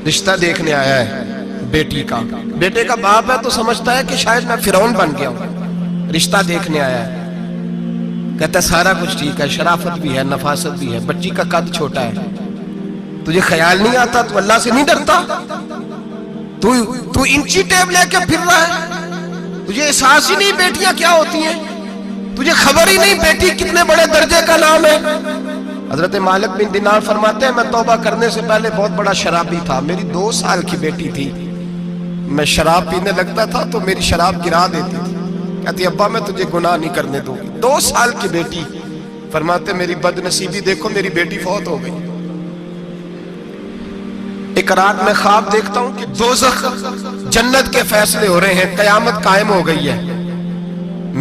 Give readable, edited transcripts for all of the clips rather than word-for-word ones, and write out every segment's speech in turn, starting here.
رشتہ دیکھنے آیا ہے بیٹی کا. بیٹے کا باپ ہے تو سمجھتا ہے کہ شاید میں فرعون بن گیا ہوں. رشتہ دیکھنے آیا ہے, کہتا ہے سارا کچھ ٹھیک ہے, شرافت بھی ہے, نفاست بھی ہے, بچی کا قد چھوٹا ہے. تجھے خیال نہیں آتا, تو اللہ سے نہیں ڈرتا؟ تو انچی ٹیپ لے کے پھر رہا ہے, تجھے احساس ہی نہیں بیٹیاں کیا ہوتی ہیں, تجھے خبر ہی نہیں بیٹی کتنے بڑے درجے کا نام ہے. حضرت مالک بن دینار فرماتے ہیں میں توبہ کرنے سے پہلے بہت بڑا شرابی تھا. میری 2 سال کی بیٹی تھی, میں شراب پینے لگتا تھا تو میری شراب گرا دیتی تھی. کہتی ابا میں تجھے گناہ نہیں کرنے دوں گی. 2 سال کی بیٹی. فرماتے میری بد نصیبی دیکھو, میری بیٹی فوت ہو گئی. ایک رات میں خواب دیکھتا ہوں کہ دوزخ جنت کے فیصلے ہو رہے ہیں, قیامت قائم ہو گئی ہے.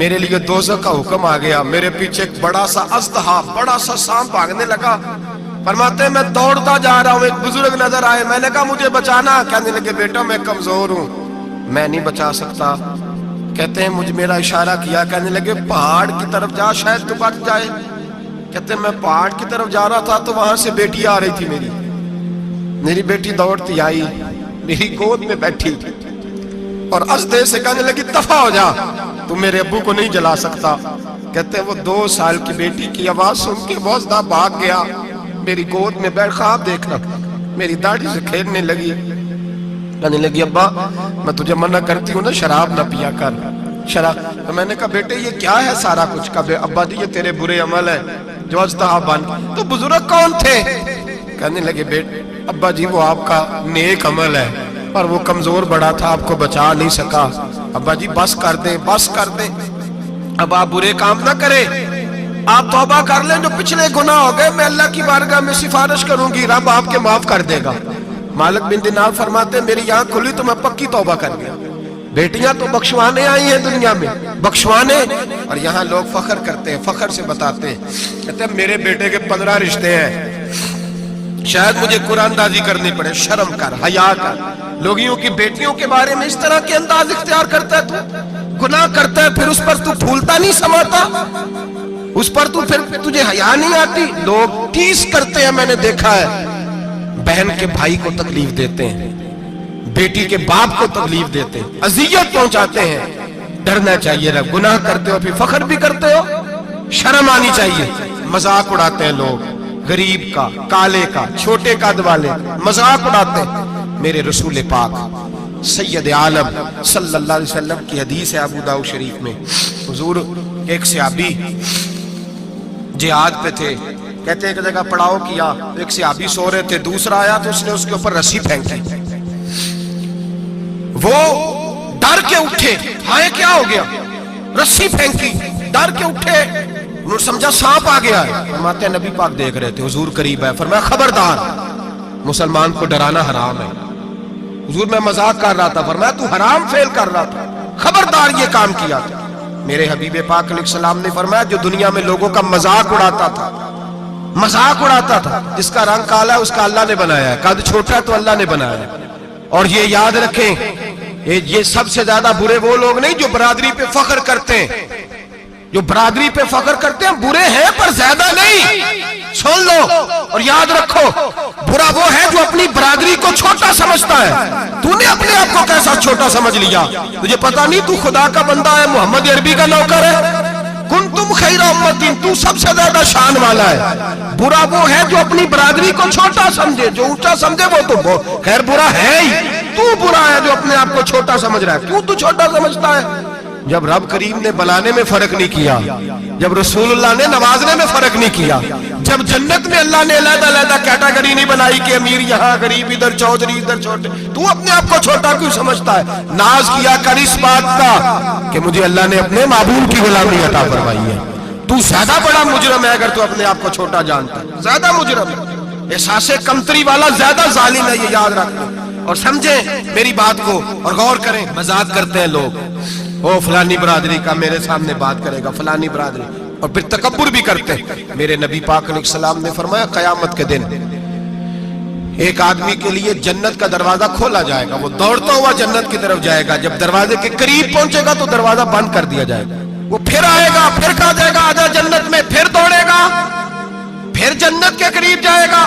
میرے لیے دوزخ کا حکم آ گیا. میرے پیچھے ایک بڑا سا اژدہا, بڑا سا سانپ بھاگنے لگا. فرماتے ہیں میں دوڑتا جا رہا ہوں, ایک بزرگ نظر آئے. میں نے کہا مجھے بچانا. کہنے لگے بیٹا میں کمزور ہوں, میں نہیں بچا سکتا. کہتے ہیں مجھے میرا اشارہ کیا, کہنے لگے پہاڑ کی طرف جا شاید تو بچ جائے. کہتے ہیں میں پہاڑ کی طرف جا رہا تھا تو وہاں سے بیٹی آ رہی تھی. میری بیٹی دوڑتی آئی, میری گود میں بیٹھی اور اژدہے سے کہنے لگی دفع ہو جا, تو میرے ابو کو نہیں جلا سکتا. کہتے ہیں وہ 2 سال کی بیٹی کی آواز سن کے بہت بھاگ گیا. میری گود میں بیٹھ خواب دیکھنا, میری داڑھی سے کھیلنے لگی. کہنے لگی ابا میں تجھے منع کرتی ہوں نا شراب نہ پیا کر, شراب. تو میں نے کہا بیٹے یہ کیا ہے سارا کچھ؟ کہا ابا جی یہ تیرے برے عمل ہے جو اژدہا بن. تو بزرگ کون تھے؟ کہنے لگے بیٹے ابا جی وہ آپ کا نیک عمل ہے, اور وہ کمزور بڑا تھا, آپ کو بچا نہیں سکا. ابا جی بس کر دیں, بس کر دیں, اب آپ برے کام نہ کریں, آپ توبہ کر لیں. جو پچھلے گناہ ہو گئے میں اللہ کی بارگاہ میں سفارش کروں گی, رب آپ کے معاف کر دے گا. مالک بن دینار فرماتے ہیں میری آنکھ کھلی تو میں پکی توبہ کر گیا. بیٹیاں تو بخشوانے آئی ہیں دنیا میں, بخشوانے. اور یہاں لوگ فخر کرتے ہیں, فخر سے بتاتے ہیں, کہتے ہیں میرے بیٹے کے 15 رشتے ہیں, شاید مجھے قرآن اندازی کرنی پڑے. شرم کر, حیا کر. لوگیوں کی بیٹیوں کے بارے میں اس طرح کے انداز اختیار کرتا ہے, تو گناہ کرتا ہے, پھر اس پر تو پھولتا نہیں سماتا, اس پر تو پھر تجھے حیا نہیں آتی. لوگ ٹیس کرتے ہیں, میں نے دیکھا ہے, بہن کے بھائی کو تکلیف دیتے ہیں, بیٹی کے باپ کو تکلیف دیتے ہیں, اذیت پہنچاتے ہیں. ڈرنا چاہیے نا, گناہ کرتے ہو پھر فخر بھی کرتے ہو, شرم آنی چاہیے. مذاق اڑاتے ہیں لوگ, غریب کا, کالے کا, چھوٹے قد والے, مذاق اڑاتے ہیں. میرے رسول پاک سید عالم صلی اللہ علیہ وسلم کی حدیث ہے ابو داؤد شریف میں. حضور ایک صحابی جہاد پہ تھے, کہتے ہیں ایک جگہ پڑاؤ کیا, ایک صحابی سو رہے تھے, دوسرا آیا تو اس نے اس کے اوپر رسی پھینکی. وہ ڈر کے اٹھے, ہائے کیا ہو گیا؟ رسی پھینکی, ڈر کے اٹھے, انہوں نے سمجھا سانپ آ گیا ہے. فرماتے ہیں نبی پاک دیکھ رہے تھے, حضور قریب ہے. فرمایا خبردار, مسلمان کو ڈرانا حرام ہے. حضور میں مذاق کر رہا تھا. فرمایا تو حرام فعل کر رہا تھا, خبردار یہ کام کیا تھا. میرے حبیب پاک علیہ السلام نے فرمایا جو دنیا میں لوگوں کا مذاق اڑاتا تھا, مذاق اڑاتا تھا, جس کا رنگ کالا ہے اس کا اللہ نے بنایا ہے, قد چھوٹا ہے تو اللہ نے بنایا ہے. اور یہ یاد رکھیں یہ سب سے زیادہ برے وہ لوگ نہیں جو برادری پہ فخر کرتے ہیں, جو برادری پہ فخر کرتے ہیں برے ہیں پر زیادہ نہیں. سن لو اور یاد رکھو, برا وہ ہے جو اپنی برادری کو چھوٹا سمجھتا ہے. تو نے اپنے آپ کو کیسا چھوٹا سمجھ لیا؟ تجھے پتا نہیں تو خدا کا بندہ ہے, محمد عربی کا نوکر ہے. کنتم خیر امت, تو سب سے زیادہ شان والا ہے. برا وہ ہے جو اپنی برادری کو چھوٹا سمجھے, جو اونچا سمجھے وہ تو خیر برا ہے ہی. تو برا ہے جو اپنے آپ کو چھوٹا سمجھ رہا ہے. کیوں تو چھوٹا سمجھتا ہے؟ جب رب کریم نے بلانے میں فرق نہیں کیا, جب رسول اللہ نے نوازنے میں فرق نہیں کیا, جب جنت میں اللہ نے علیحدہ علیحدہ کیٹیگری نہیں بنائی کہ امیر یہاں, غریب ادھر, چودھری ادھر, چھوٹے, تو اپنے آپ کو چھوٹا کیوں سمجھتا ہے؟ ناز کیا کر اس بات کا کہ مجھے اللہ نے اپنے معبود کی غلامی عطا فرمائی ہے. تو زیادہ بڑا مجرم ہے اگر تو اپنے آپ کو چھوٹا جانتا ہے, زیادہ مجرم ہے. احساس کمتری والا زیادہ ظالم ہے, یہ یاد رکھیں اور سمجھیں میری بات کو اور غور کریں. مذاق کرتے ہیں لوگ, او فلانی برادری کا میرے سامنے بات کرے گا, فلانی برادری, اور پھر تکبر بھی کرتے ہیں. میرے نبی پاک علیہ السلام نے فرمایا قیامت کے دن ایک آدمی کے لیے جنت کا دروازہ کھولا جائے گا, وہ دوڑتا ہوا جنت کی طرف جائے گا. جب دروازے کے قریب پہنچے گا تو دروازہ بند کر دیا جائے گا. وہ پھر آئے گا, پھر کہا جائے گا آجا جنت میں, پھر دوڑے گا, پھر جنت کے قریب جائے گا,